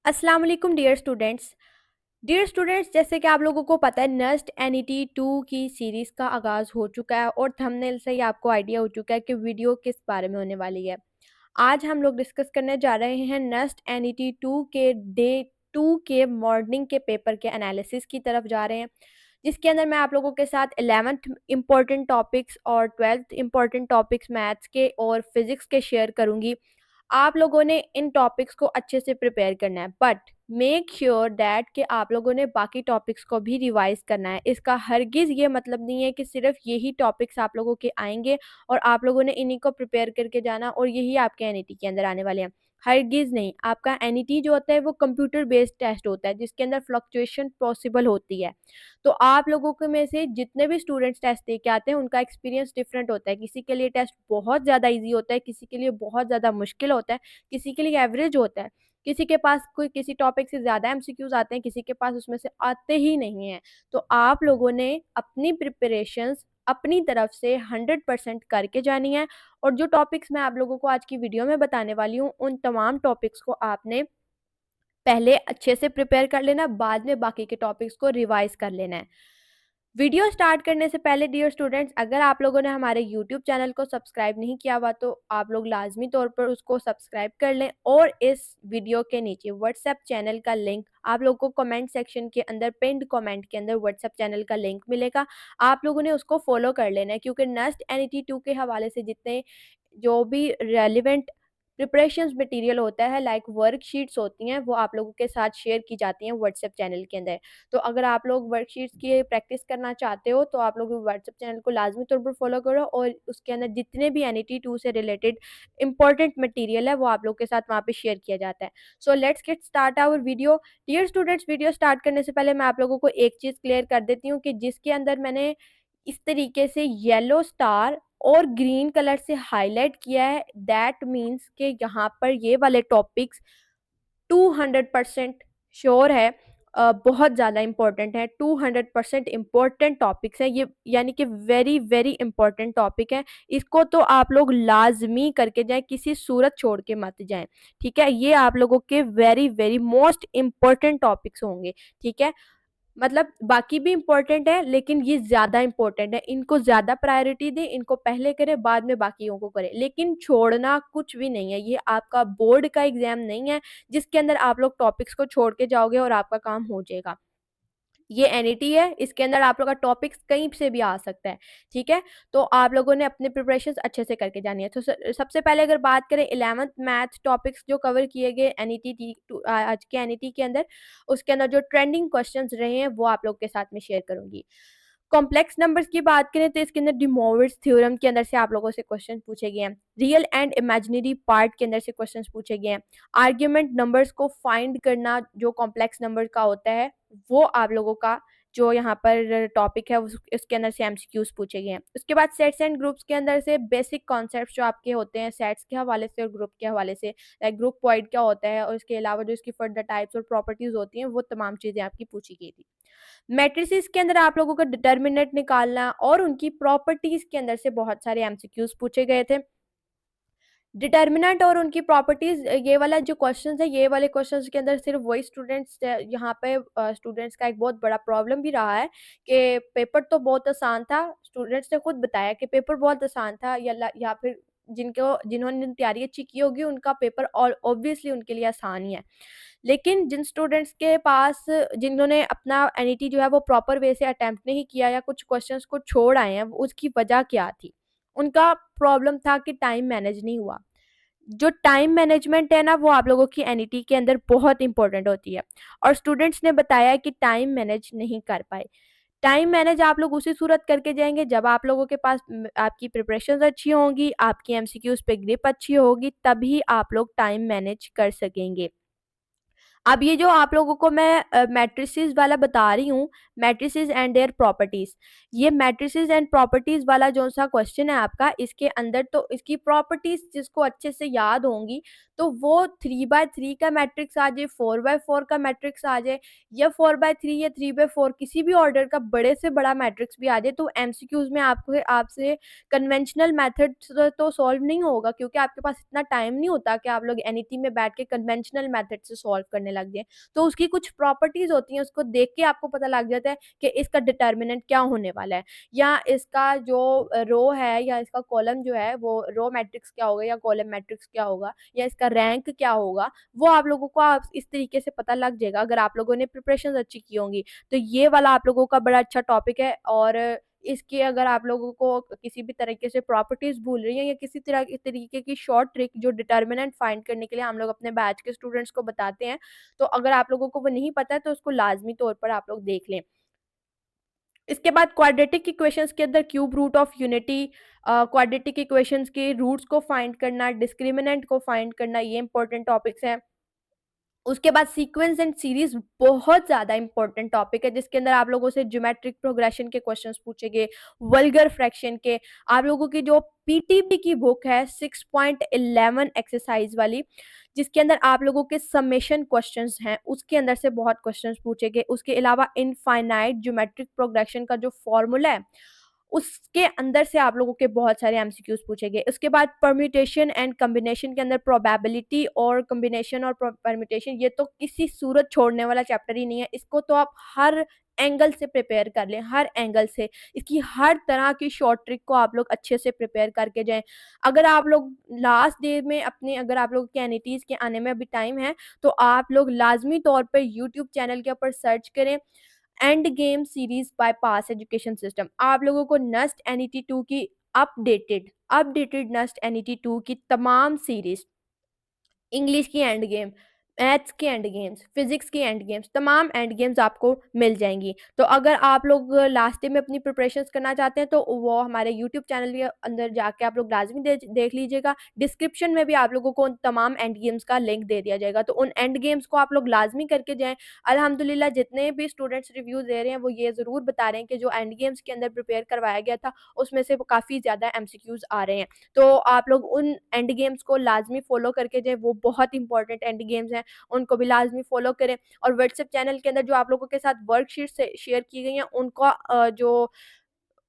अस्सलाम वालेकुम dear students, जैसे कि आप लोगों को पता है नस्ट एनईटी 2 की सीरीज़ का आगाज़ हो चुका है और थंबनेल से ही आपको आइडिया हो चुका है कि वीडियो किस बारे में होने वाली है। आज हम लोग डिस्कस करने जा रहे हैं नस्ट एनईटी 2 के डे 2 के मॉर्निंग के पेपर के एनालिसिस की तरफ जा रहे हैं, जिसके अंदर मैं आप लोगों के साथ 11th इम्पॉर्टेंट टॉपिक्स और 12th इम्पॉर्टेंट टॉपिक्स मैथ्स के और फिज़िक्स के शेयर करूँगी। आप लोगों ने इन टॉपिक्स को अच्छे से प्रिपेयर करना है, बट मेक श्योर दैट कि आप लोगों ने बाकी टॉपिक्स को भी रिवाइज करना है। इसका हरगिज़ ये मतलब नहीं है कि सिर्फ यही टॉपिक्स आप लोगों के आएंगे और आप लोगों ने इन्हीं को प्रिपेयर करके जाना और यही आपके एनईटी के अंदर आने वाले हैं। हरगिज़ नहीं, आपका एनईटी जो होता है वो कंप्यूटर बेस्ड टेस्ट होता है जिसके अंदर फ्लक्चुएशन पॉसिबल होती है। तो आप लोगों के में से जितने भी स्टूडेंट्स टेस्ट दे के आते हैं उनका एक्सपीरियंस डिफरेंट होता है। किसी के लिए टेस्ट बहुत ज़्यादा ईजी होता है, किसी के लिए बहुत ज़्यादा मुश्किल होता है, किसी के लिए एवरेज होता है, किसी के पास कोई किसी टॉपिक से ज़्यादा एमसीक्यूज आते हैं, किसी के पास उसमें से आते ही नहीं हैं। तो आप लोगों ने अपनी प्रिपरेशंस अपनी तरफ से 100% करके जानी है और जो टॉपिक्स मैं आप लोगों को आज की वीडियो में बताने वाली हूँ उन तमाम टॉपिक्स को आपने पहले अच्छे से प्रिपेयर कर लेना, बाद में बाकी के टॉपिक्स को रिवाइज कर लेना है। वीडियो स्टार्ट करने से पहले डियर स्टूडेंट्स, अगर आप लोगों ने हमारे यूट्यूब चैनल को सब्सक्राइब नहीं किया हुआ तो आप लोग लाजमी तौर पर उसको सब्सक्राइब कर लें और इस वीडियो के नीचे व्हाट्सएप चैनल का लिंक आप लोगों को कमेंट सेक्शन के अंदर पिंड कमेंट के अंदर व्हाट्सएप चैनल का लिंक मिलेगा। आप लोगों ने उसको फॉलो कर लेना है क्योंकि नस्ट एनईटी 2 के हवाले से जितने जो भी रेलिवेंट प्रिपरेशंस मटेरियल होता है लाइक वर्कशीट्स होती हैं वो आप लोगों के साथ शेयर की जाती हैं व्हाट्सएप चैनल के अंदर। तो अगर आप लोग वर्कशीट्स की प्रैक्टिस करना चाहते हो तो आप लोग व्हाट्सएप चैनल को लाजमी तौर पर फॉलो करो और उसके अंदर जितने भी एनईटी 2 से रिलेटेड इंपॉर्टेंट मटेरियल है वो आप लोग के साथ वहाँ पे शेयर किया जाता है। So let's get start our video. Dear students, video start करने से पहले मैं आप लोगों को एक चीज़ क्लियर कर देती हूँ कि जिसके अंदर मैंने इस तरीके से येलो स्टार और ग्रीन कलर से हाईलाइट किया है, दैट मीन्स कि यहाँ पर ये वाले टॉपिक्स 200% श्योर है, बहुत ज़्यादा इंपॉर्टेंट है, 200% इम्पोर्टेंट टॉपिक्स हैं ये, यानी कि वेरी वेरी इंपॉर्टेंट टॉपिक है। इसको तो आप लोग लाजमी करके जाएं, किसी सूरत छोड़ के मत जाएं। ठीक है, ये आप लोगों के very very most important topics होंगे। ठीक है, मतलब बाकी भी इम्पोर्टेंट है लेकिन ये ज़्यादा इम्पोर्टेंट है, इनको ज़्यादा प्रायोरिटी दें, इनको पहले करें बाद में बाकियों को करें, लेकिन छोड़ना कुछ भी नहीं है। ये आपका बोर्ड का एग्जाम नहीं है जिसके अंदर आप लोग टॉपिक्स को छोड़ के जाओगे और आपका काम हो जाएगा। ये एनईटी है, इसके अंदर आप लोग का टॉपिक्स कहीं से भी आ सकता है। ठीक है, तो आप लोगों ने अपने प्रिपरेशन अच्छे से करके जानी है। तो सबसे पहले अगर बात करें 11th मैथ टॉपिक्स जो कवर किए गए एनईटी आज के एनईटी के अंदर, उसके अंदर जो ट्रेंडिंग क्वेश्चंस रहे हैं वो आप लोग के साथ में शेयर करूंगी। कॉम्प्लेक्स नंबर्स की बात करें तो इसके अंदर डी मोविट्स थ्योरम के अंदर से आप लोगों से क्वेश्चन पूछे गए हैं, रियल एंड इमेजिनरी पार्ट के अंदर से क्वेश्चन पूछे गए हैं, आर्ग्यूमेंट नंबर्स को फाइंड करना जो कॉम्प्लेक्स नंबर का होता है वो आप लोगों का जो यहाँ पर टॉपिक है उसके अंदर से एमसीक्यूज पूछे गए हैं। उसके बाद सेट्स एंड ग्रुप्स के अंदर से बेसिक कॉन्सेप्ट्स जो आपके होते हैं सेट्स के हवाले से और ग्रुप के हवाले से, लाइक ग्रुप पॉइंट क्या होता है और इसके अलावा जो इसकी फर्दर टाइप्स और प्रॉपर्टीज होती हैं वो तमाम चीज़ें आपकी पूछी गई थी। मैट्रिसेस के अंदर आप लोगों का डिटर्मिनेंट निकालना और उनकी प्रॉपर्टीज के अंदर से बहुत सारे एमसीक्यूज पूछे गए थे। डिटर्मिनेंट और उनकी प्रॉपर्टीज, ये वाला जो क्वेश्चंस है ये वाले क्वेश्चंस के अंदर सिर्फ वही स्टूडेंट्स, यहाँ पे स्टूडेंट्स का एक बहुत बड़ा प्रॉब्लम भी रहा है कि पेपर तो बहुत आसान था, स्टूडेंट्स ने खुद बताया कि पेपर बहुत आसान था, या फिर जिन्होंने तैयारी अच्छी की होगी उनका पेपर और ऑब्वियसली उनके लिए आसान ही है। लेकिन जिन स्टूडेंट्स के पास जिन्होंने अपना एनईटी जो है वो प्रॉपर वे से अटेम्प्ट नहीं किया या कुछ क्वेश्चंस को छोड़ आए हैं, उसकी वजह क्या थी? उनका प्रॉब्लम था कि टाइम मैनेज नहीं हुआ। जो टाइम मैनेजमेंट है ना वो आप लोगों की एनईटी के अंदर बहुत इंपॉर्टेंट होती है और स्टूडेंट्स ने बताया कि टाइम मैनेज नहीं कर पाए। टाइम मैनेज आप लोग उसी सूरत करके जाएंगे जब आप लोगों के पास आपकी प्रिपरेशंस अच्छी होंगी, आपकी एमसीक्यूज पे ग्रिप अच्छी होगी, तभी आप लोग टाइम मैनेज कर सकेंगे। अब ये जो आप लोगों को मैं मैट्रिसेस वाला बता रही हूँ, मैट्रिसेस एंड देयर प्रॉपर्टीज, ये मैट्रिसेस एंड प्रॉपर्टीज वाला जो सा क्वेश्चन है आपका, इसके अंदर तो इसकी प्रॉपर्टीज जिसको अच्छे से याद होंगी तो वो 3x3 का मैट्रिक्स आ जाए, 4x4 का मैट्रिक्स आ जाए, या 4x3 या 3x4 किसी भी ऑर्डर का बड़े से बड़ा मैट्रिक्स भी आ जाए, तो एमसीक्यूज में आपको आपसे कन्वेंशनल मेथड तो सॉल्व नहीं होगा क्योंकि आपके पास इतना टाइम नहीं होता कि आप लोग एनईटी में बैठ के कन्वेंशनल मेथड से सॉल्व करने लग जाए, तो उसकी कुछ प्रॉपर्टीज़ होती हैं, उसको देख के आपको पता लग जाता है कि इसका डिटर्मिनेंट क्या होने वाला है, या इसका जो रो है या इसका कॉलम जो है वो रो मैट्रिक्स क्या होगा या कॉलम मैट्रिक्स क्या होगा या इसका रैंक क्या होगा, वो आप लोगों को आप इस तरीके से पता लग जाएगा अगर आप लोगों ने प्रिपरेशंस अच्छी की होंगी। तो ये वाला आप लोगों का बड़ा अच्छा टॉपिक है, और इसके अगर आप लोगों को किसी भी तरीके से प्रॉपर्टीज़ भूल रही हैं या किसी तरीके की शॉर्ट ट्रिक जो डिटर्मिनेंट फाइंड करने के लिए हम लोग अपने बैच के स्टूडेंट्स को बताते हैं, तो अगर आप लोगों को वो नहीं पता है तो उसको लाज़मी तौर पर आप लोग देख लें। इसके बाद क्वाड्रेटिक इक्वेशंस के अंदर cube root of unity, quadratic equations के रूट्स को फाइंड करना, डिस्क्रिमिनेंट को फाइंड करना, ये इंपॉर्टेंट टॉपिक्स हैं। उसके बाद सीक्वेंस एंड सीरीज बहुत ज़्यादा इंपॉर्टेंट टॉपिक है, जिसके अंदर आप लोगों से ज्योमेट्रिक प्रोग्रेशन के क्वेश्चंस पूछेंगे, वल्गर फ्रैक्शन के। आप लोगों की जो पीटीबी की बुक है 6.11 एक्सरसाइज वाली, जिसके अंदर आप लोगों के समेशन क्वेश्चंस हैं, उसके अंदर से बहुत क्वेश्चंस पूछेंगे। उसके अलावा इनफाइनाइट ज्योमेट्रिक प्रोग्रेशन का जो फॉर्मूला है, उसके अंदर से आप लोगों के बहुत सारे एमसीक्यूज पूछेंगे। उसके बाद परम्यूटेशन एंड कॉम्बिनेशन के अंदर प्रोबेबिलिटी और कॉम्बिनेशन और परम्यूटेशन, ये तो किसी सूरत छोड़ने वाला चैप्टर ही नहीं है। इसको तो आप हर एंगल से प्रिपेयर कर लें, हर एंगल से इसकी हर तरह की शॉर्ट ट्रिक को आप लोग अच्छे से प्रिपेयर करके जाएं। अगर आप लोग लास्ट डे में अपने, अगर आप लोग के एनईटीज के आने में अभी टाइम है, तो आप लोग लाजमी तौर पर यूट्यूब चैनल के ऊपर सर्च करें end game series by pass education system. आप लोगों को नस्ट एनईटी 2 की अपडेटेड नस्ट एनईटी 2 की तमाम सीरीज, इंग्लिश की एंड गेम, मैथ्स की एंड गेम्स, फिजिक्स की एंड गेम्स, तमाम एंड गेम्स आपको मिल जाएंगी। तो अगर आप लोग लास्ट डे में अपनी प्रिपरेशंस करना चाहते हैं, तो वो हमारे यूट्यूब चैनल के अंदर जाके आप लोग लाजमी देख लीजिएगा। डिस्क्रिप्शन में भी आप लोगों को उन तमाम एंड गेम्स का लिंक दे दिया जाएगा, तो उन एंड गेम्स को आप लोग लाजमी करके जाएं। अल्हम्दुलिल्लाह जितने भी स्टूडेंट्स रिव्यूज दे रहे हैं वो ये ज़रूर बता रहे हैं कि जो एंड गेम्स के अंदर प्रिपेयर करवाया गया था, उसमें से काफ़ी ज़्यादा एमसीक्यूज आ रहे हैं। तो आप लोग उन एंड गेम्स को लाजमी फॉलो करके जाएं, वो बहुत इंपॉर्टेंट एंड गेम्स हैं, उनको भी लाजमी फॉलो करें। और व्हाट्सएप चैनल के अंदर जो आप लोगों के साथ वर्कशीट से शेयर की गई हैं,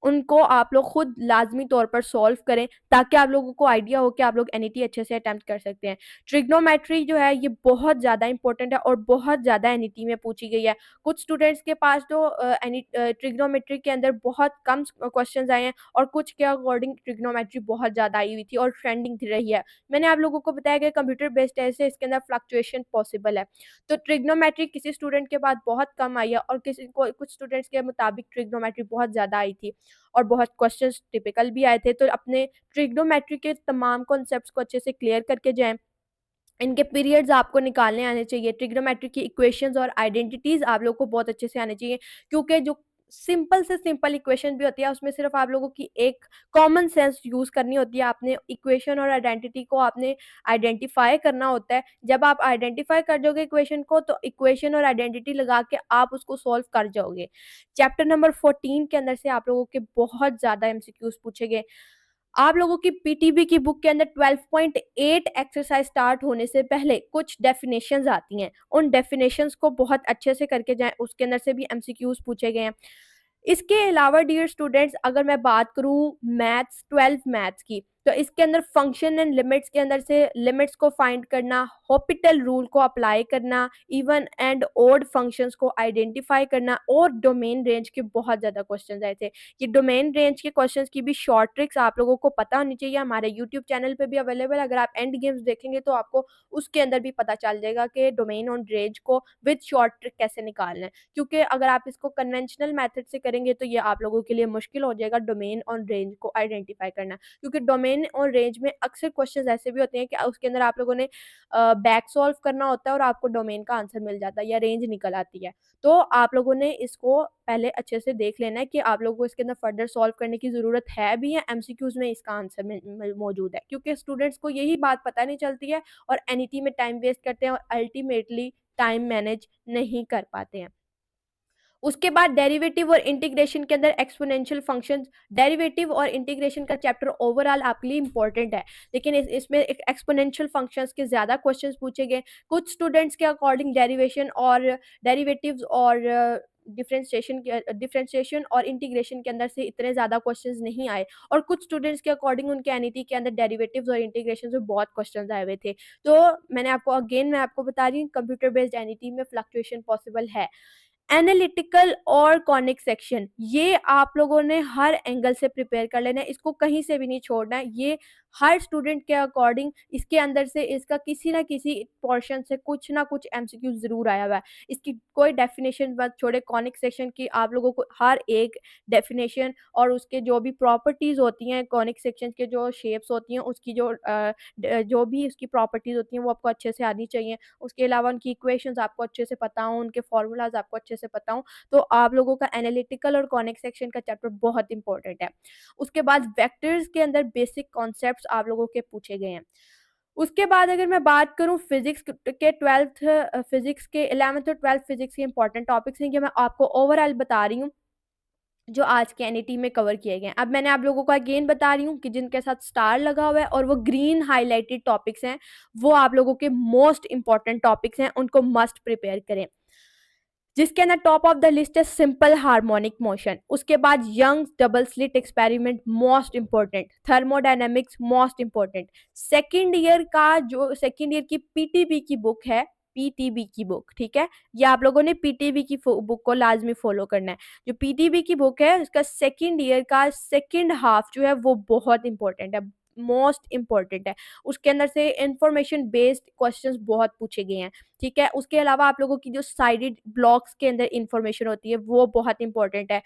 उनको आप लोग खुद लाजमी तौर पर सॉल्व करें, ताकि आप लोगों को आइडिया हो कि आप लोग एनईटी अच्छे से अटेम्प्ट कर सकते हैं। ट्रिग्नोमेट्री जो है ये बहुत ज़्यादा इंपॉर्टेंट है और बहुत ज़्यादा एनईटी में पूछी गई है। कुछ स्टूडेंट्स के पास तो ट्रिग्नोमेट्री के अंदर बहुत कम क्वेश्चंस आए हैं, और कुछ के अकॉर्डिंग ट्रिग्नोमेट्री बहुत ज़्यादा आई हुई थी और ट्रेंडिंग रही है। मैंने आप लोगों को बताया कि कंप्यूटर बेस्ड टेस्ट है, इसके अंदर फ्लक्चुएशन पॉसिबल है। तो ट्रिग्नोमेट्री किसी स्टूडेंट के पास बहुत कम आई है, और कुछ स्टूडेंट्स के मुताबिक ट्रिग्नोमेट्री बहुत ज़्यादा आई थी और बहुत क्वेश्चंस टिपिकल भी आए थे। तो अपने ट्रिग्नोमेट्री के तमाम कॉन्सेप्ट्स को अच्छे से क्लियर करके जाएं। इनके पीरियड्स आपको निकालने आने चाहिए। ट्रिग्नोमेट्री की इक्वेशंस और आइडेंटिटीज आप लोगों को बहुत अच्छे से आने चाहिए, क्योंकि जो सिंपल से सिंपल इक्वेशन भी होती है, उसमें सिर्फ आप लोगों की एक कॉमन सेंस यूज करनी होती है। आपने इक्वेशन और आइडेंटिटी को आपने आइडेंटिफाई करना होता है। जब आप आइडेंटिफाई कर जाओगे इक्वेशन को, तो इक्वेशन और आइडेंटिटी लगा के आप उसको सॉल्व कर जाओगे। चैप्टर नंबर 14 के अंदर से आप लोगों के बहुत ज्यादा एमसीक्यूज पूछे गए। आप लोगों की पीटीबी की बुक के अंदर 12.8 एक्सरसाइज स्टार्ट होने से पहले कुछ डेफिनेशंस आती हैं, उन डेफिनेशंस को बहुत अच्छे से करके जाएं, उसके अंदर से भी एमसीक्यूज पूछे गए हैं। इसके अलावा डियर स्टूडेंट्स, अगर मैं बात करूं मैथ्स 12 मैथ्स की, तो इसके अंदर फंक्शन एंड लिमिट्स के अंदर से लिमिट्स को फाइंड करना, हॉपिटल रूल को अप्लाई करना, इवन एंड ओड फंक्शंस को आइडेंटिफाई करना, और डोमेन रेंज के बहुत ज़्यादा क्वेश्चंस आए थे। ये डोमेन रेंज के क्वेश्चंस की भी शॉर्ट ट्रिक्स आप लोगों को पता होनी चाहिए। हमारे यूट्यूब चैनल पे भी अवेलेबल। अगर आप एंड गेम्स देखेंगे तो आपको उसके अंदर भी पता चल जाएगा कि डोमेन ऑन रेंज को विद शॉर्ट ट्रिक कैसे निकालना है, क्योंकि अगर आप इसको कन्वेंशनल मेथड से करेंगे तो ये आप लोगों के लिए मुश्किल हो जाएगा डोमेन ऑन रेंज को आइडेंटिफाई करना, क्योंकि डोमेन ऑन रेंज में अक्सर क्वेश्चंस ऐसे भी होते हैं कि उसके अंदर आप लोगों ने बैक सॉल्व करना होता है और आपको डोमेन का आंसर मिल जाता है या रेंज निकल आती है। तो आप लोगों ने इसको पहले अच्छे से देख लेना है कि आप लोगों को इसके अंदर फर्दर सॉल्व करने की ज़रूरत है भी, या एमसीक्यूज में इसका आंसर मौजूद है, क्योंकि स्टूडेंट्स को यही बात पता नहीं चलती है और एनईटी में टाइम वेस्ट करते हैं और अल्टीमेटली टाइम मैनेज नहीं कर पाते हैं। उसके बाद डेरिवेटिव और इंटीग्रेशन के अंदर एक्सपोनेंशियल फंक्शंस, डेरिवेटिव और इंटीग्रेशन का चैप्टर ओवरऑल आपके लिए इंपॉर्टेंट है, लेकिन इसमें एक्सपोनेंशियल फंक्शंस के ज़्यादा क्वेश्चंस पूछे गए। कुछ स्टूडेंट्स के अकॉर्डिंग डेरिवेशन और डेरिवेटिव्स और डिफरेंशिएशन और इंटीग्रेशन के अंदर से इतने ज़्यादा क्वेश्चंस नहीं आए, और कुछ स्टूडेंट्स के अकॉर्डिंग उनके एनईटी के अंदर डेरिवेटिव्स और इंटीग्रेशन में बहुत क्वेश्चंस आए हुए थे। तो मैं आपको बता रही हूँ, कंप्यूटर बेस्ड एनईटी में फ्लक्चुएशन पॉसिबल है। एनालिटिकल और कॉनिक सेक्शन, ये आप लोगों ने हर एंगल से प्रिपेयर कर लेना है, इसको कहीं से भी नहीं छोड़ना है। ये हर स्टूडेंट के अकॉर्डिंग इसके अंदर से इसका किसी ना किसी पोर्शन से कुछ ना कुछ एमसीक्यू जरूर आया हुआ है। इसकी कोई डेफिनेशन मत छोड़े, कॉनिक सेक्शन की आप लोगों को हर एक डेफिनेशन और उसके जो भी प्रॉपर्टीज होती हैं, कॉनिक सेक्शन के जो शेप्स होती हैं उसकी जो भी उसकी प्रॉपर्टीज होती हैं वो आपको अच्छे से आनी चाहिए। उसके अलावा उनकी इक्वेशंस आपको अच्छे से पता हो, उनके फॉर्मूलाज आपको अच्छे से पता हो, तो आप लोगों का एनालिटिकल और कॉनिक सेक्शन का चैप्टर बहुत इंपॉर्टेंट है। उसके बाद वेक्टर्स के अंदर बेसिक कॉन्सेप्ट्स आप लोगों के पूछे गए हैं। उसके बाद अगर मैं बात करूं फिजिक्स के 11th और 12th फिजिक्स के इंपॉर्टेंट टॉपिक्स हैं, ये मैं आपको ओवरऑल बता रही हूँ जो आज के एनईटी में कवर किए गए हैं। अब मैंने आप लोगों को अगेन बता रही हूँ कि जिनके साथ स्टार लगा हुआ है और वो ग्रीन हाईलाइटेड टॉपिक्स हैं, वो आप लोगों के मोस्ट इंपॉर्टेंट टॉपिक्स हैं, उनको मस्ट प्रिपेयर करें। जिसके अंदर टॉप ऑफ द लिस्ट है सिंपल हार्मोनिक मोशन, उसके बाद Young's double slit experiment most important, thermodynamics most important. Second year की पीटीबी की बुक है, पीटीबी की बुक, ठीक है, ये आप लोगों ने पीटीबी की बुक को लाजमी फॉलो करना है। जो पीटीबी की बुक है उसका सेकेंड ईयर का सेकेंड हाफ जो है वो बहुत इंपॉर्टेंट है, मोस्ट इंपॉर्टेंट है। उसके अंदर से इंफॉर्मेशन बेस्ड क्वेश्चंस बहुत पूछे गए हैं, ठीक है। उसके अलावा आप लोगों की जो साइडेड ब्लॉक्स के अंदर इंफॉर्मेशन होती है वो बहुत इंपॉर्टेंट है।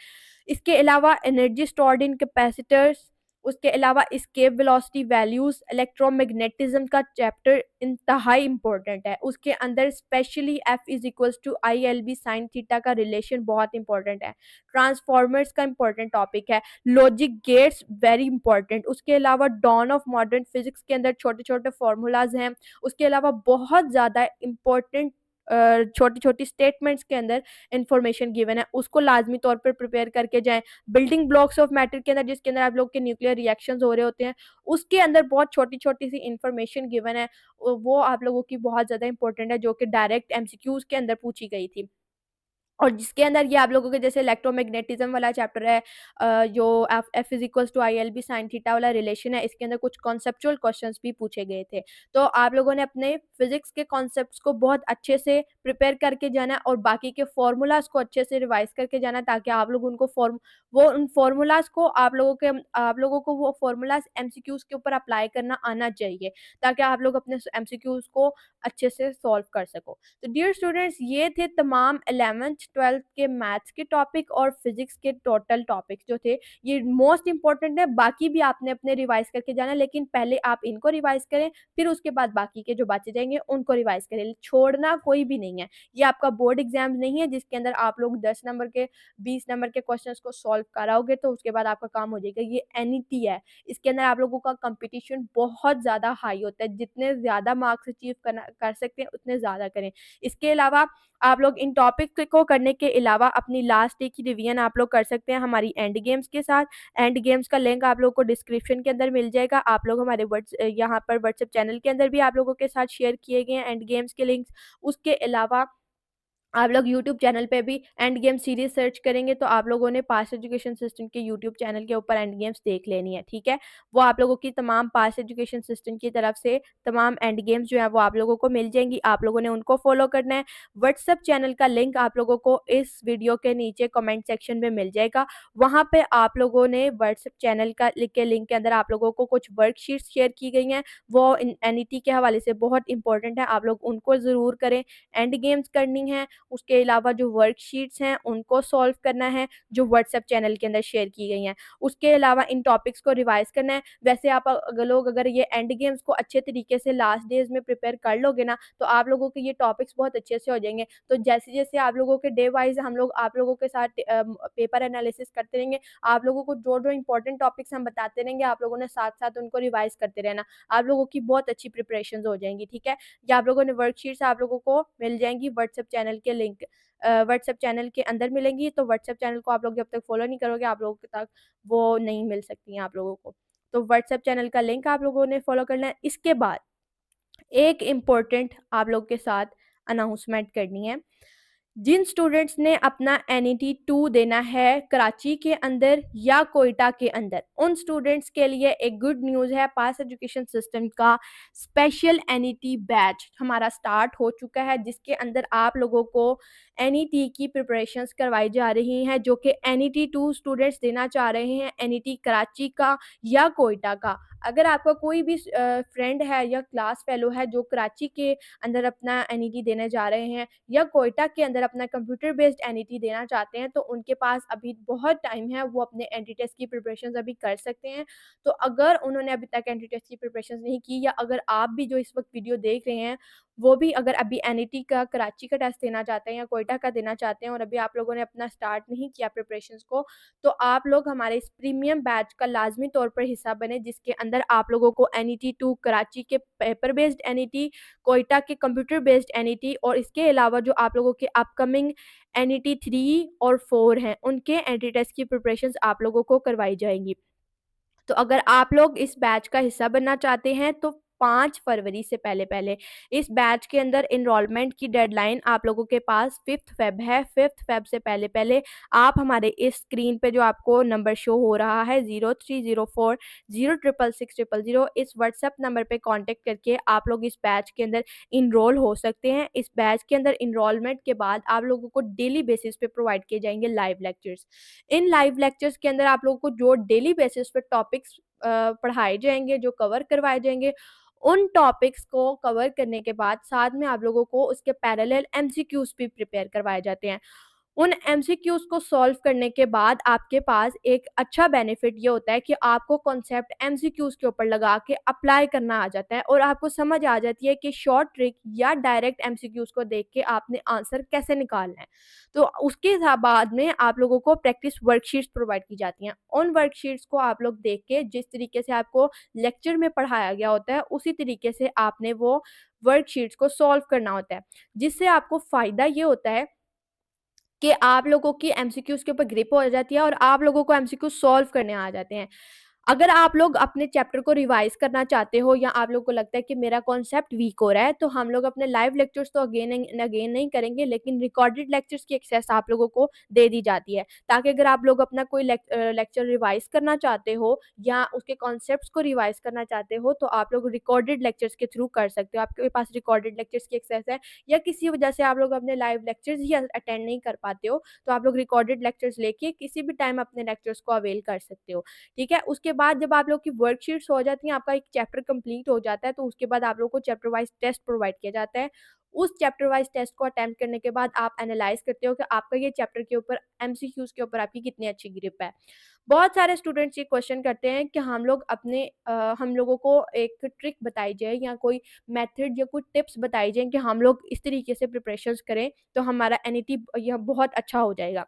इसके अलावा एनर्जी स्टोर्ड इन कैपेसिटर्स, उसके अलावा स्केप वेलोसिटी वैल्यूज, इलेक्ट्रोमैग्नेटिज्म का चैप्टर इंतहाई इंपॉर्टेंट है। उसके अंदर specially F is equals to I L B sine theta का रिलेशन बहुत इंपॉर्टेंट है। ट्रांसफॉर्मर्स का इंपॉर्टेंट टॉपिक है। Logic gates very important. उसके अलावा डॉन ऑफ मॉडर्न फिजिक्स के अंदर छोटे छोटे फॉर्मूलाज हैं। उसके अलावा बहुत ज़्यादा इंपॉर्टेंट छोटी छोटी स्टेटमेंट्स के अंदर इंफॉर्मेशन गिवन है, उसको लाजमी तौर पर प्रिपेयर करके जाएं। बिल्डिंग ब्लॉक्स ऑफ मैटर के अंदर, जिसके अंदर आप लोग के न्यूक्लियर रिएक्शंस हो रहे होते हैं, उसके अंदर बहुत छोटी छोटी सी इंफॉर्मेशन गिवन है, वो आप लोगों की बहुत ज़्यादा इंपॉर्टेंट है, जो कि डायरेक्ट एमसीक्यूज के अंदर पूछी गई थी। और जिसके अंदर ये आप लोगों के जैसे इलेक्ट्रोमैग्नेटिज्म वाला चैप्टर है, जो F is equals to I L B sine theta वाला रिलेशन है, इसके अंदर कुछ कॉन्सेप्चुअल क्वेश्चंस भी पूछे गए थे। तो आप लोगों ने अपने फिजिक्स के कॉन्सेप्ट्स को बहुत अच्छे से प्रिपेयर करके जाना है और बाकी के फॉर्मूलाज को अच्छे से रिवाइज करके जाना है, ताकि आप लोग उन फॉर्मूलाज को आप लोगों को वो फॉर्मूलाज एमसीक्यूज के ऊपर अप्लाई करना आना चाहिए, ताकि आप लोग अपने एमसीक्यूज को अच्छे से सॉल्व कर सको। तो डियर स्टूडेंट्स, ये थे तमाम 11th 12th के मैथ्स के टॉपिक और फिजिक्स के टोटल टॉपिक्स जो थे, ये मोस्ट इंपॉर्टेंट है। बाकी भी आपने अपने रिवाइज करके जाना, लेकिन पहले आप इनको रिवाइज करें, फिर उसके बाद बाकी के जो बचे जाएंगे उनको रिवाइज करें, छोड़ना कोई भी नहीं है। ये आपका बोर्ड एग्जाम नहीं है जिसके अंदर आप लोग 10 नंबर के 20 नंबर के क्वेश्चंस को सॉल्व कराओगे तो उसके बाद आपका काम हो जाएगा। ये एनईटी है, इसके अंदर आप लोगों का कंपटीशन बहुत ज़्यादा हाई होता है, जितने ज़्यादा मार्क्स अचीव कर सकते हैं उतने ज़्यादा करें। इसके अलावा आप लोग इन टॉपिक को करने के अलावा अपनी लास्ट डे की रिवीजन आप लोग कर सकते हैं हमारी एंड गेम्स के साथ। एंड गेम्स का लिंक आप लोग को डिस्क्रिप्शन के अंदर मिल जाएगा। आप लोग हमारे यहाँ पर व्हाट्सएप चैनल के अंदर भी आप लोगों के साथ शेयर किए गए हैं एंड गेम्स के लिंक्स। उसके अलावा आप लोग यूट्यूब चैनल पे भी एंड गेम सीरीज सर्च करेंगे तो आप लोगों ने पास एजुकेशन सिस्टम के यूट्यूब चैनल के ऊपर एंड गेम्स देख लेनी है, ठीक है। वो आप लोगों की तमाम पास एजुकेशन सिस्टम की तरफ से तमाम एंड गेम्स जो है वो आप लोगों को मिल जाएंगी, आप लोगों ने उनको फॉलो करना है। व्हाट्सएप चैनल का लिंक आप लोगों को इस वीडियो के नीचे कमेंट सेक्शन में मिल जाएगा। वहाँ पे आप लोगों ने व्हाट्सएप चैनल का लिंक के अंदर आप लोगों को कुछ वर्कशीट्स शेयर की गई हैं, वो एनईटी के हवाले से बहुत इंपॉर्टेंट है, आप लोग उनको ज़रूर करें। एंड गेम्स करनी है, उसके अलावा जो वर्कशीट्स हैं उनको सॉल्व करना है जो व्हाट्सएप चैनल के अंदर शेयर की गई हैं। उसके अलावा इन टॉपिक्स को रिवाइज करना है। वैसे आप अगर ये एंड गेम्स को अच्छे तरीके से लास्ट डेज में प्रिपेयर कर लोगे ना, तो आप लोगों के ये टॉपिक्स बहुत अच्छे से हो जाएंगे। तो जैसे जैसे आप लोगों के डे वाइज हम लोग आप लोगों के साथ पेपर एनालिसिस करते रहेंगे, आप लोगों को जो जो इंपॉर्टेंट टॉपिक्स हम बताते रहेंगे, आप लोगों ने साथ साथ उनको रिवाइज करते रहना, आप लोगों की बहुत अच्छी प्रिपरेशन हो जाएंगी, ठीक है। या आप लोगों ने वर्कशीट्स आप लोगों को मिल जाएंगी व्हाट्सएप चैनल के लिंक व्हाट्सएप चैनल के अंदर मिलेंगी। तो व्हाट्सएप चैनल को आप लोग जब तक फॉलो नहीं करोगे, आप लोगों के तक वो नहीं मिल सकती हैं आप लोगों को। तो व्हाट्सएप चैनल का लिंक आप लोगों ने फॉलो करना है। इसके बाद एक इम्पोर्टेंट आप लोग के साथ अनाउंसमेंट करनी है जिन स्टूडेंट्स ने अपना एनईटी 2 देना है कराची के अंदर या कोयटा के अंदर, उन स्टूडेंट्स के लिए एक गुड न्यूज़ है। पास एजुकेशन सिस्टम का स्पेशल एनईटी बैच हमारा स्टार्ट हो चुका है, जिसके अंदर आप लोगों को एनईटी की प्रिपरेशंस करवाई जा रही हैं, जो कि एनईटी 2 स्टूडेंट्स देना चाह रहे हैं, एनईटी कराची का या कोयटा का। अगर आपका कोई भी फ्रेंड है या क्लास फेलो है जो कराची के अंदर अपना एनईटी देने जा रहे हैं या कोयटा के अंदर अपना कंप्यूटर बेस्ड एनईटी देना चाहते हैं, तो उनके पास अभी बहुत टाइम है, वो अपने एंट्री टेस्ट की प्रिपरेशंस अभी कर सकते हैं। तो अगर उन्होंने अभी तक एंट्री टेस्ट की प्रिपरेशंस नहीं की, या अगर आप भी जो इस वक्त वीडियो देख रहे हैं वो भी अगर अभी एनईटी का कराची का टेस्ट देना चाहते हैं या कोयटा का देना चाहते हैं और अभी आप लोगों ने अपना स्टार्ट नहीं किया प्रिपरेशंस को, तो आप लोग हमारे इस प्रीमियम बैच का लाजमी तौर पर हिस्सा बने, जिसके अंदर आप लोगों को एनईटी 2 कराची के पेपर बेस्ड एनईटी, कोयटा के कंप्यूटर बेस्ड एनईटी और इसके अलावा जो आप लोगों के अपकमिंग एनईटी 3 और 4 हैं, उनके एंट्री टेस्ट की प्रिपरेशंस आप लोगों को करवाई जाएंगी। तो अगर आप लोग इस बैच का हिस्सा बनना चाहते हैं तो 5 फरवरी से पहले इस बैच के अंदर एनरोलमेंट की डेडलाइन आप लोगों के पास 5 फेब है। 5 फेब से पहले आप हमारे इस स्क्रीन पे जो आपको नंबर शो हो रहा है 0304 0666600 इस व्हाट्सएप नंबर पे कांटेक्ट करके आप लोग इस बैच के अंदर इनरोल हो सकते हैं। इस बैच के अंदर इनरोलमेंट के बाद आप लोगों को डेली बेसिस पे प्रोवाइड किए जाएंगे लाइव लेक्चर्स। इन लाइव लेक्चर्स के अंदर आप लोगों को जो डेली बेसिस पे टॉपिक्स पढ़ाए जाएंगे, जो कवर करवाए जाएंगे, उन टॉपिक्स को कवर करने के बाद साथ में आप लोगों को उसके पैरेलल एमसीक्यूज भी प्रिपेयर करवाए जाते हैं। उन एमसीक्यूज को सॉल्व करने के बाद आपके पास एक अच्छा बेनिफिट ये होता है कि आपको कॉन्सेप्ट एमसीक्यूज के ऊपर लगा के अप्लाई करना आ जाता है और आपको समझ आ जाती है कि शॉर्ट ट्रिक या डायरेक्ट एमसीक्यूज को देख के आपने आंसर कैसे निकालना है। तो उसके बाद में आप लोगों को प्रैक्टिस वर्कशीट्स प्रोवाइड की जाती हैं। उन वर्कशीट्स को आप लोग देख के जिस तरीके से आपको लेक्चर में पढ़ाया गया होता है उसी तरीके से आपने वो वर्कशीट्स को सॉल्व करना होता है, जिससे आपको फ़ायदा ये होता है कि आप लोगों की एमसीक्यूज़ के ऊपर ग्रिप हो जाती है और आप लोगों को एमसीक्यू सॉल्व करने आ जाते हैं। अगर आप लोग अपने चैप्टर को रिवाइज़ करना चाहते हो या आप लोगों को लगता है कि मेरा कॉन्सेप्ट वीक हो रहा है, तो हम लोग अपने लाइव लेक्चर्स तो अगेन एंड अगेन नहीं करेंगे, लेकिन रिकॉर्डेड लेक्चर्स की एक्सेस आप लोगों को दे दी जाती है। ताकि अगर आप लोग अपना कोई लेक्चर रिवाइज़ करना चाहते हो या उसके कॉन्सेप्ट्स को रिवाइज़ करना चाहते हो, तो आप लोग रिकॉर्डेड लेक्चर्स के थ्रू कर सकते हो। आपके पास रिकॉर्डेड लेक्चर्स की एक्सेस है या किसी वजह से आप लोग अपने लाइव लेक्चर्स ही अटेंड नहीं कर पाते हो, तो आप लोग रिकॉर्डेड लेक्चर्स लेके किसी भी टाइम अपने लेक्चर्स को अवेल कर सकते हो। ठीक है? उसके बाद जब आप लोग की वर्कशीट्स हो जाती हैं, आपका एक चैप्टर कंप्लीट हो जाता है, तो उसके बाद आप लोग को चैप्टर वाइज़ टेस्ट प्रोवाइड किया जाता है। उस चैप्टर वाइज़ टेस्ट को अटेम्प्ट करने के बाद आप एनालाइज़ करते हो कि आपका ये चैप्टर के ऊपर एमसीक्यूज़ के ऊपर आपकी कितनी अच्छी ग्रिप है। बहुत सारे स्टूडेंट्स ये क्वेश्चन करते हैं कि हम लोगों को एक ट्रिक बताई जाए या कोई मेथड या कुछ टिप्स बताई जाएँ कि हम लोग इस तरीके से प्रिपरेशंस करें, तो हमारा एनईटी यह बहुत अच्छा हो जाएगा।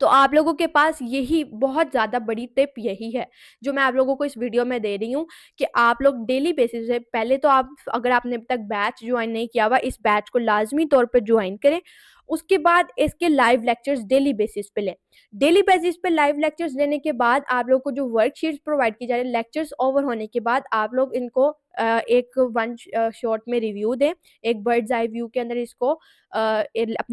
तो आप लोगों के पास यही बहुत ज़्यादा बड़ी टिप यही है, जो मैं आप लोगों को इस वीडियो में दे रही हूँ कि आप लोग डेली बेसिस पे पहले तो आप अगर आपने अभी तक बैच जॉइन नहीं किया हुआ, इस बैच को लाज़मी तौर पे जॉइन करें। उसके बाद इसके लाइव लेक्चर्स डेली बेसिस पे लें। डेली बेसिस पे लाइव लेक्चर्स लेने के बाद आप लोग को जो वर्कशीट्स प्रोवाइड की जा रही है, लेक्चर्स ओवर होने के बाद आप लोग इनको एक वन शॉट में रिव्यू दें। एक बर्ड्स आई व्यू के अंदर इसको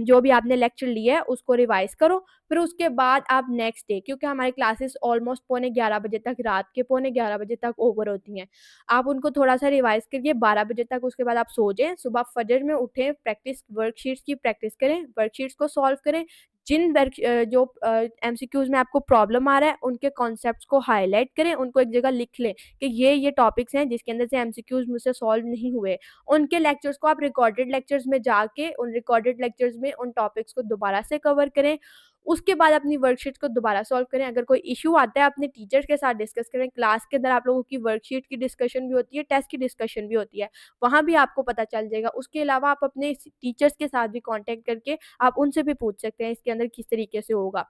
जो भी आपने लेक्चर लिया है उसको रिवाइज़ करो। फिर उसके बाद आप नेक्स्ट डे, क्योंकि हमारी क्लासेस ऑलमोस्ट पौने 11 बजे तक, रात के पौने 11 बजे तक ओवर होती हैं। आप उनको थोड़ा-सा रिवाइज़ करिए 12 बजे तक, उसके बाद आप सो जाएँ। सुबह फजर में उठें, प्रैक्टिस वर्कशीट्स की प्रैक्टिस करें, वर्कशीट्स को सॉल्व करें। जो एमसीक्यूज़ में आपको प्रॉब्लम आ रहा है, उनके कॉन्सेप्ट्स को हाइलाइट करें, उनको एक जगह लिख लें कि ये टॉपिक्स हैं जिसके अंदर से एमसीक्यूज़ मुझसे सॉल्व नहीं हुए। उनके लेक्चर्स को आप रिकॉर्डेड लेक्चर्स में जाके उन रिकॉर्डेड लेक्चर्स में उन टॉपिक्स को दोबारा से कवर करें। उसके बाद अपनी वर्कशीट्स को दोबारा सॉल्व करें। अगर कोई इश्यू आता है अपने टीचर्स के साथ डिस्कस करें। क्लास के अंदर आप लोगों की वर्कशीट की डिस्कशन भी होती है, टेस्ट की डिस्कशन भी होती है, वहाँ भी आपको पता चल जाएगा। उसके अलावा आप अपने टीचर्स के साथ भी कॉन्टैक्ट करके आप उनसे भी पूछ सकते हैं इसके अंदर किस तरीके से होगा।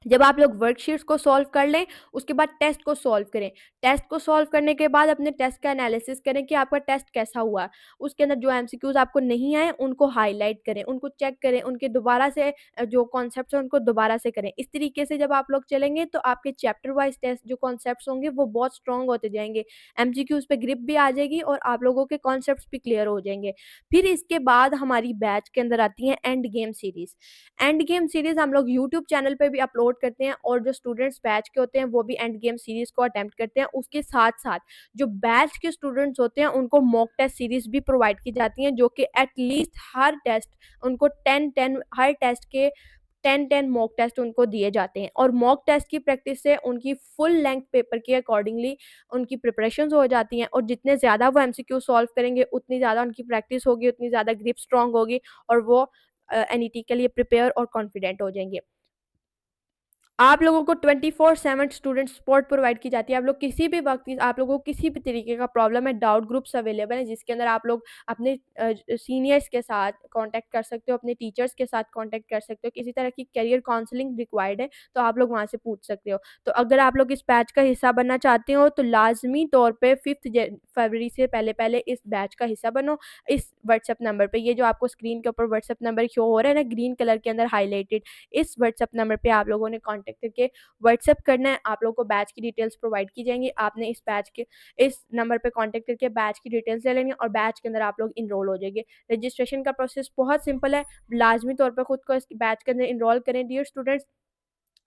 जब आप लोग वर्कशीट्स को सॉल्व कर लें, उसके बाद टेस्ट को सॉल्व करें। टेस्ट को सॉल्व करने के बाद अपने टेस्ट का एनालिसिस करें कि आपका टेस्ट कैसा हुआ। उसके अंदर जो एमसीक्यूज़ आपको नहीं आए, उनको हाइलाइट करें, उनको चेक करें, उनके दोबारा से जो कॉन्सेप्ट्स हैं, उनको दोबारा से करें। इस तरीके से जब आप लोग चलेंगे, तो आपके चैप्टर वाइज़ टेस्ट जो कॉन्सेप्ट्स होंगे, वो बहुत स्ट्रॉन्ग होते जाएँगे। एमसीक्यूज़ पे ग्रिप भी आ जाएगी और आप लोगों के कॉन्सेप्ट्स भी क्लियर हो जाएँगे। फिर इसके बाद हमारी बैच के अंदर आती है end game series. End game series हम लोग यूट्यूब चैनल पे भी अपलोड करते हैं और जो स्टूडेंट्स बैच के होते हैं वो भी एंड गेम सीरीज़ को अटेम्प्ट करते हैं। उसके साथ-साथ जो बैच के स्टूडेंट्स होते हैं उनको मॉक टेस्ट सीरीज़ भी प्रोवाइड की जाती हैं, जो कि एट लीस्ट हर टेस्ट उनको 10-10 हर टेस्ट के 10-10 मॉक टेस्ट उनको दिए जाते हैं और मॉक टेस्ट की प्रैक्टिस से उनकी फुल लेंथ पेपर के अकॉर्डिंगली उनकी प्रिपरेशंस हो जाती हैं और जितने ज़्यादा वो एमसीक्यू सॉल्व करेंगे, उतनी ज़्यादा उनकी प्रैक्टिस होगी, उतनी ज़्यादा ग्रिप स्ट्रॉन्ग होगी और वो एनईटी के लिए प्रिपेयर और कॉन्फिडेंट हो जाएँगे। आप लोगों को 24/7 स्टूडेंट सपोर्ट प्रोवाइड की जाती है। आप लोग किसी भी वक़्त आप लोगों को किसी भी तरीके का प्रॉब्लम है, डाउट ग्रुप्स अवेलेबल हैं, जिसके अंदर आप लोग अपने सीनियर्स के साथ कॉन्टैक्ट कर सकते हो, अपने टीचर्स के साथ कॉन्टैक्ट कर सकते हो। किसी तरह की करियर काउंसलिंग रिक्वायर्ड है, तो आप लोग वहाँ से पूछ सकते हो। तो अगर आप लोग इस बैच का हिस्सा बनना चाहते हो, तो लाज़मी तौर पे 5th फरवरी से पहले-पहले इस बैच का हिस्सा बनो, इस व्हाट्सएप नंबर पे। ये जो आपको स्क्रीन के ऊपर व्हाट्सएप नंबर शो हो रहा है ना, ग्रीन कलर के अंदर हाइलाइटेड, इस व्हाट्सएप नंबर पे आप लोगों ने कॉन्टैक्ट करके व्हाट्सएप करना है। आप लोगों को बैच की डिटेल्स प्रोवाइड की जाएँगी। आपने इस नंबर पे कॉन्टैक्ट करके बैच की डिटेल्स ले लेनी है और बैच के अंदर आप लोग एनरोल हो जाइए। रजिस्ट्रेशन का प्रोसेस बहुत सिंपल है। लाज़मी तौर पे खुद को इस बैच के अंदर एनरोल करें। डियर स्टूडेंट्स,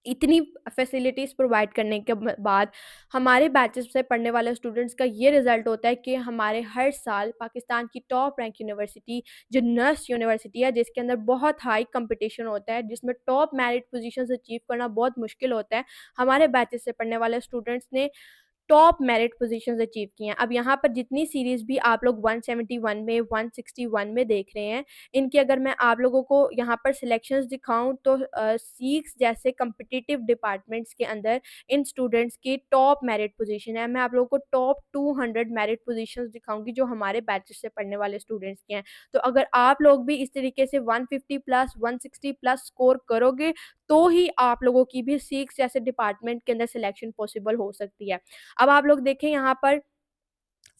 इतनी फैसिलिटीज़ प्रोवाइड करने के बाद हमारे बैचेस से पढ़ने वाले स्टूडेंट्स का ये रिज़ल्ट होता है कि हमारे हर साल पाकिस्तान की टॉप रैंक यूनिवर्सिटी, जो नर्स यूनिवर्सिटी है, जिसके अंदर बहुत हाई कंपटीशन होता है, जिसमें टॉप मेरिट पोजीशंस अचीव करना बहुत मुश्किल होता है, हमारे बैचेस से पढ़ने वाले स्टूडेंट्स ने टॉप मेरिट पोजीशंस अचीव की हैं। अब यहाँ पर जितनी सीरीज़ भी आप लोग 171 में, 161 में देख रहे हैं, इनकी अगर मैं आप लोगों को यहाँ पर सिलेक्शंस दिखाऊँ, तो सीक्स जैसे कॉम्पिटिटिव डिपार्टमेंट्स के अंदर इन स्टूडेंट्स की टॉप मेरिट पोजीशन है। मैं आप लोगों को टॉप 200 मेरिट पोजीशंस दिखाऊँगी, जो हमारे बैचेस से पढ़ने वाले स्टूडेंट्स की हैं। तो अगर आप लोग भी इस तरीके से 150 प्लस, 160 प्लस स्कोर करोगे, तो ही आप लोगों की भी सीक्स जैसे डिपार्टमेंट के अंदर सिलेक्शन पॉसिबल हो सकती है। अब आप लोग देखें, यहाँ पर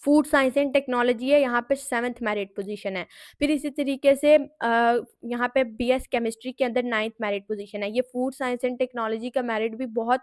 फूड साइंस एंड टेक्नोलॉजी है, यहाँ पे 7th मेरिट पोजीशन है। फिर इसी तरीके से यहाँ पे बीएस केमिस्ट्री के अंदर 9th मेरिट पोजीशन है। ये फूड साइंस एंड टेक्नोलॉजी का मेरिट भी बहुत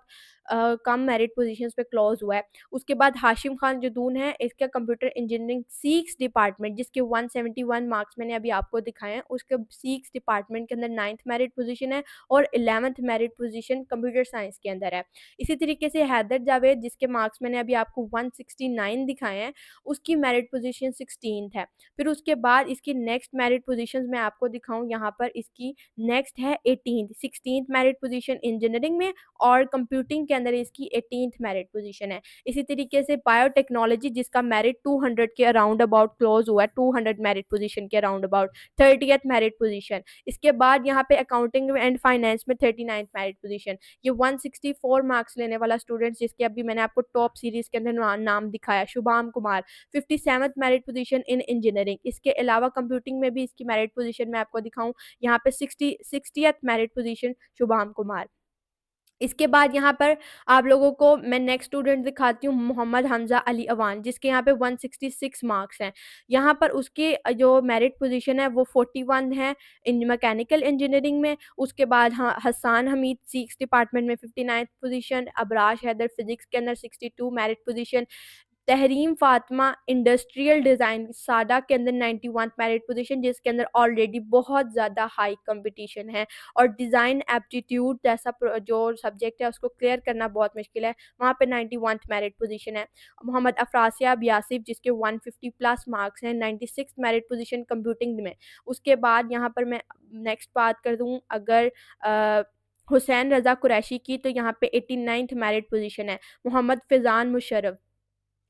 कम मेरिट पोजीशंस पे क्लोज़ हुआ है। उसके बाद हाशिम खान जदून है, इसका कंप्यूटर इंजीनियरिंग सीक्स डिपार्टमेंट, जिसके 171 मार्क्स मैंने अभी आपको दिखाए हैं, उसके सीक्स डिपार्टमेंट के अंदर 9th मेरिट पोजीशन है और 11th merit position computer science के अंदर है। इसी तरीके से हैदर जावेद, जिसके मार्क्स मैंने अभी आपको 169 दिखाए हैं, उसकी मेरिट पोजीशन 16th है। फिर उसके बाद इसकी नेक्स्ट मेरिट पोजीशंस मैं आपको दिखाऊँ, यहाँ पर इसकी नेक्स्ट है 18th 16th merit position engineering में और कंप्यूटिंग के अंदर इसकी 18th मेरिट पोजीशन है। इसी तरीके से बायोटेक्नोलॉजी, जिसका मेरिट 200 के अराउंड अबाउट क्लोज़ हुआ है, 200 मेरिट पोजीशन के around about 30th merit position. इसके बाद यहाँ पे अकाउंटिंग एंड फाइनेंस में 39th मेरिट पोजीशन। ये 164 मार्क्स लेने वाला स्टूडेंट, जिसके अभी मैंने आपको टॉप सीरीज़ के अंदर नाम दिखाया, Shubham Kumar, 57th merit position इन इंजीनियरिंग। इसके अलावा कंप्यूटिंग में भी इसकी मेरिट पोजीशन मैं आपको दिखाऊँ, यहाँ पे 60th merit position Shubham Kumar. इसके बाद यहाँ पर आप लोगों को मैं नेक्स्ट स्टूडेंट दिखाती हूँ, मोहम्मद हमज़ा अली अवान, जिसके यहाँ पे 166 मार्क्स हैं। यहाँ पर उसकी जो मेरिट पोजीशन है वो 41 है इन मैकेनिकल इंजीनियरिंग में। उसके बाद हसान हमीद सिक्स डिपार्टमेंट में 59th पोजीशन, अबराश हैदर फिजिक्स के अंदर 62 merit position, Tahreem Fatima industrial design साडा के अंदर 91th मेरिट पोजीशन, जिसके अंदर ऑलरेडी बहुत ज़्यादा हाई कंपटीशन है और डिज़ाइन एप्टीट्यूड जैसा जो सब्जेक्ट है उसको क्लियर करना बहुत मुश्किल है, वहाँ पे 91th मेरिट पोजीशन है। मोहम्मद अफरासियाब यासिफ, जिसके 150 प्लस मार्क्स हैं, 96th मेरिट पोजीशन कंप्यूटिंग में। उसके बाद यहाँ पर मैं नेक्स्ट बात कर दूँ अगर हुसैन रज़ा कुरैशी की, तो यहाँ पे 89th मेरिट पोजीशन है। मोहम्मद फ़ैज़ान मुशर्रफ,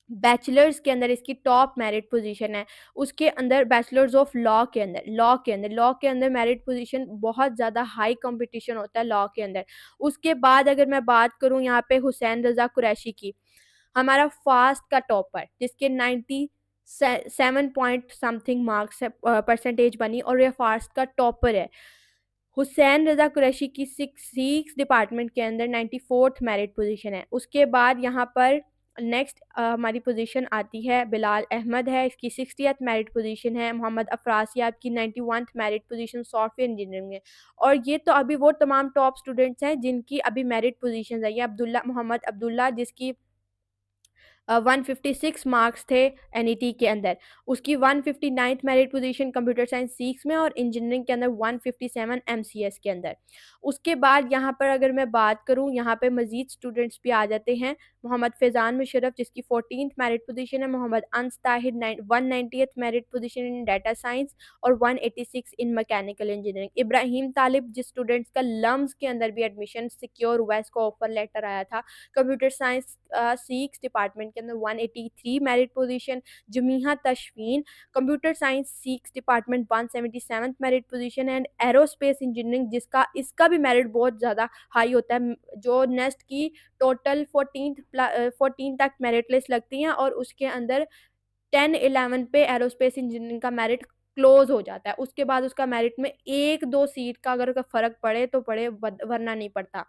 बैचलर्स के अंदर इसकी टॉप मेरिट पोजीशन है। उसके अंदर बैचलर्स ऑफ लॉ के अंदर मेरिट पोजीशन बहुत ज़्यादा हाई कंपटीशन होता है लॉ के अंदर। उसके बाद अगर मैं बात करूँ यहाँ पे हुसैन रज़ा कुरैशी की, हमारा फास्ट का टॉपर, जिसके 97 पॉइंट समथिंग मार्क्स है, परसेंटेज बनी और ये फास्ट का टॉपर है। हुसैन रज़ा कुरैशी की सिक्स डिपार्टमेंट के अंदर 94th मेरिट पोजीशन है। उसके बाद यहाँ पर नेक्स्ट हमारी पोजीशन आती है बिलाल अहमद है, इसकी 60th मेरिट पोजीशन है। मोहम्मद अफरासियाब की 91th merit position software engineering में। और ये तो अभी वो तमाम टॉप स्टूडेंट्स हैं जिनकी अभी मेरिट पोजीशंस आई हैं। अब्दुल्ला मोहम्मद अब्दुल्ला जिसकी 156 मार्क्स थे एनईटी के अंदर, उसकी 159th merit position computer science 6 में और इंजीनियरिंग के अंदर 157 एमसीएस के अंदर। उसके बाद यहाँ पर अगर मैं बात करूँ, यहाँ पे मज़ीद स्टूडेंट्स भी आ जाते हैं। मोहम्मद फैज़ान मुशर्रफ जिसकी 14th मेरिट पोजीशन है, Mohammad Anas Tahir 190th merit position in data science और 186 in mechanical engineering. Ibrahim Talib जिस स्टूडेंट्स का लम्स के अंदर भी एडमिशन सिक्योर हुआ है, इसको ऑफर लेटर आया था, कंप्यूटर साइंस 6 डिपार्टमेंट के अंदर 183 merit position. Jamiha Tashfeen computer science 6 department 177 merit position and aerospace engineering जिसका इसका भी मेरिट बहुत ज़्यादा हाई होता है, जो नेस्ट की टोटल 14 तक मेरिट लिस्ट लगती हैं और उसके अंदर 10-11 पे एरोस्पेस इंजीनियरिंग का मेरिट क्लोज हो जाता है। उसके बाद उसका मेरिट में 1-2 सीट का अगर फ़र्क पड़े तो पड़े, वरना नहीं पड़ता।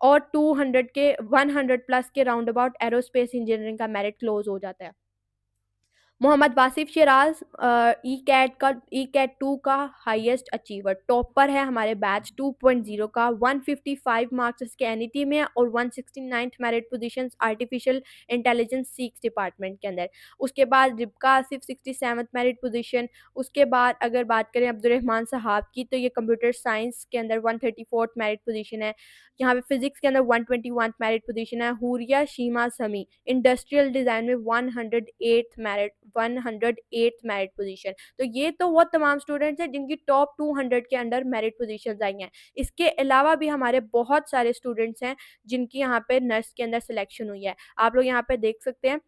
और 200 के 100 प्लस के राउंड अबाउट एरोस्पेस इंजीनियरिंग का मेरिट क्लोज हो जाता है। मोहम्मद वासिफ शिराज ई कैट 2 का हाईएस्ट अचीवर टॉपर है हमारे बैच 2.0 का। 155 मार्क्स इसके एनईटी में और 169th merit position artificial intelligence 6 department के अंदर। उसके बाद रिबका आसिफ 67th मेरिट पोजीशन। उसके बाद अगर बात करें अब्दुर्रहमान साहब की, तो ये कंप्यूटर साइंस के अंदर 134th मेरिट पोजीशन है। यहाँ पे फिजिक्स के अंदर 121th मेरिट पोजीशन है। हुरिया शीमा समी इंडस्ट्रियल डिज़ाइन में 108th मेरिट पोजीशन। तो ये तो वो तमाम स्टूडेंट्स हैं जिनकी टॉप 200 के अंडर मेरिट पोजीशंस आई हैं। इसके अलावा भी हमारे बहुत सारे स्टूडेंट्स हैं जिनकी यहाँ पे नर्स के अंदर सिलेक्शन हुई है। आप लोग यहाँ पे देख सकते हैं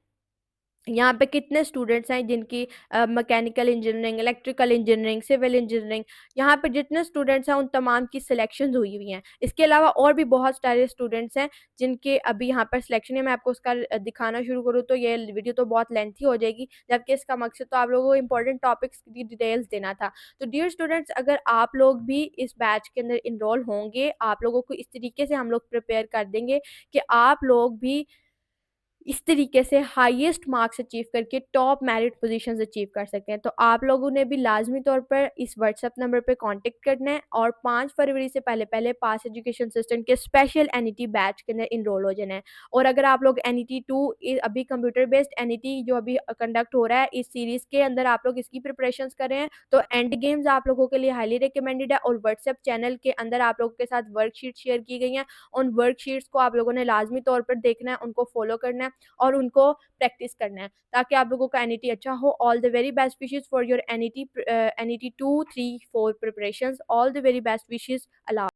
यहाँ पे कितने स्टूडेंट्स हैं जिनकी mechanical engineering, electrical engineering, civil engineering, यहाँ पे जितने स्टूडेंट्स हैं उन तमाम की सिलेक्शंस हुई हुई हैं। इसके अलावा और भी बहुत सारे स्टूडेंट्स हैं जिनके अभी यहाँ पर सिलेक्शन है। मैं आपको उसका दिखाना शुरू करूँ तो ये वीडियो तो बहुत लेंथी हो जाएगी, जबकि इसका मकसद तो आप लोगों को इंपॉर्टेंट टॉपिक्स की डिटेल्स देना था। तो डियर स्टूडेंट्स, अगर आप लोग भी इस बैच के अंदर इनरोल होंगे, आप लोगों को इस तरीके से हम लोग प्रिपेयर कर देंगे कि आप लोग भी इस तरीके से हाईएस्ट मार्क्स अचीव करके टॉप मेरिट पोजीशंस अचीव कर सकते हैं। तो आप लोगों ने भी लाजमी तौर पर इस व्हाट्सएप नंबर पे कांटेक्ट करना है और 5 फरवरी से पहले पास एजुकेशन सिस्टम के स्पेशल एनईटी बैच के अंदर इनरोल हो जाना है। और अगर आप लोग एनईटी 2 अभी कंप्यूटर बेस्ड एनईटी जो अभी कंडक्ट हो रहा है, इस सीरीज़ के अंदर आप लोग इसकी प्रिपरेशंस कर रहे हैं, तो एंड गेम्स आप लोगों के लिए हाईली रिकमेंडेड है। और व्हाट्सएप चैनल के अंदर आप लोगों के साथ वर्कशीट शेयर की गई हैं। उन वर्कशीट्स को आप लोगों ने लाजमी तौर पर देखना है, उनको फॉलो करना है और उनको प्रैक्टिस करना है ताकि आप लोगों का एनईटी अच्छा हो। All the very best wishes for your NET 2, 3, 4 preparations. All the very best wishes. Allah.